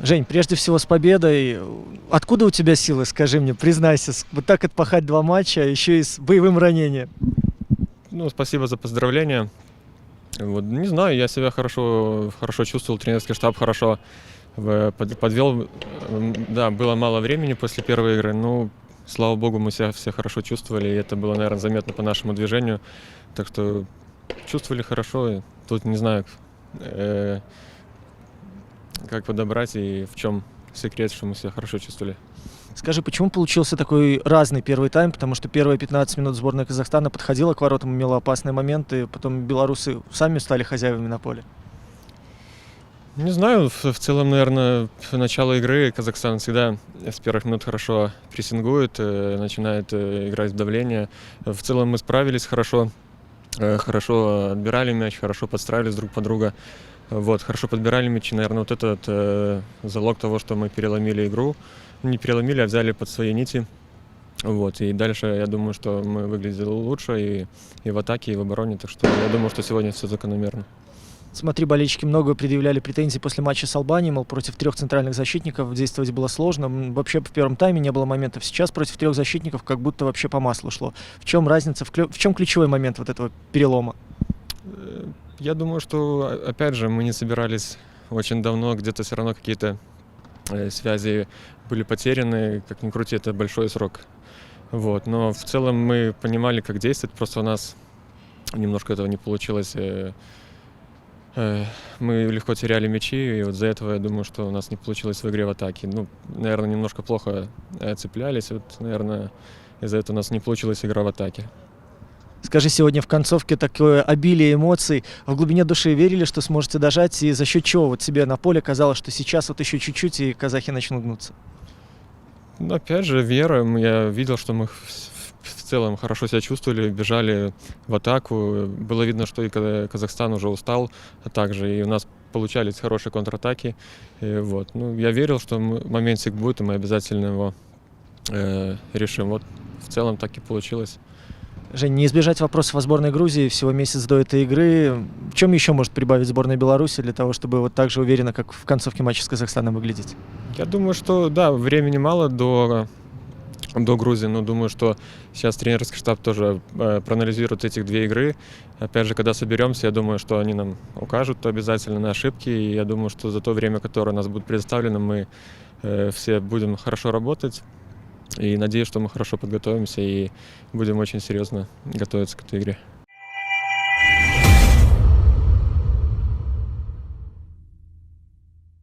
Жень, прежде всего с победой. Откуда у тебя силы, скажи мне, признайся, вот так отпахать 2 матча, еще и с боевым ранением? Ну, спасибо за поздравления. Вот, не знаю, я себя хорошо чувствовал, тренерский штаб хорошо подвел. Да, было мало времени после первой игры, но, слава богу, мы себя все хорошо чувствовали, и это было, наверное, заметно по нашему движению. Так что чувствовали хорошо. И тут не знаю, как подобрать и в чем секрет, что мы себя хорошо чувствовали. Скажи, почему получился такой разный первый тайм? Потому что первые 15 минут сборная Казахстана подходила к воротам, имела опасные моменты, потом белорусы сами стали хозяевами на поле. Не знаю, в целом, наверное, начало игры Казахстан всегда с первых минут хорошо прессингует, начинает играть в давление. В целом мы справились хорошо, хорошо отбирали мяч, хорошо подстраивались друг под друга. Вот, хорошо подбирали мячи, наверное, вот этот залог того, что мы переломили игру. Не переломили, а взяли под свои нити. Вот, и дальше я думаю, что мы выглядели лучше и в атаке, и в обороне. Так что я думаю, что сегодня все закономерно. Смотри, болельщики много предъявляли претензий после матча с Албанией, мол, против 3 центральных защитников действовать было сложно. Вообще в первом тайме не было моментов. Сейчас против 3 защитников как будто вообще по маслу шло. В чем разница, в чем ключевой момент вот этого перелома? Я думаю, что, опять же, мы не собирались очень давно, где-то все равно какие-то связи были потеряны, как ни крути, это большой срок. Вот. Но в целом мы понимали, как действовать, просто у нас немножко этого не получилось. Мы легко теряли мячи, и вот из-за этого я думаю, что у нас не получилось в игре в атаке. Ну, наверное, немножко плохо цеплялись, вот, наверное, из-за этого у нас не получилась игра в атаке. Скажи, сегодня в концовке такое обилие эмоций. В глубине души верили, что сможете дожать, и за счет чего вот тебе на поле казалось, что сейчас вот еще чуть-чуть, и казахи начнут гнуться? Ну, опять же, вера. Я видел, что мы в целом хорошо себя чувствовали, бежали в атаку. Было видно, что и Казахстан уже устал, а также и у нас получались хорошие контратаки. И вот. Ну, я верил, что моментик будет, и мы обязательно его решим. Вот в целом так и получилось. Жень, не избежать вопросов о сборной Грузии всего месяц до этой игры. В чем еще может прибавить сборная Беларуси для того, чтобы вот так же уверенно, как в концовке матча с Казахстаном, выглядеть? Я думаю, что да, времени мало до Грузии, но думаю, что сейчас тренерский штаб тоже проанализирует этих 2 игры. Опять же, когда соберемся, я думаю, что они нам укажут обязательно на ошибки, и я думаю, что за то время, которое у нас будет предоставлено, мы все будем хорошо работать. И надеюсь, что мы хорошо подготовимся и будем очень серьезно готовиться к этой игре.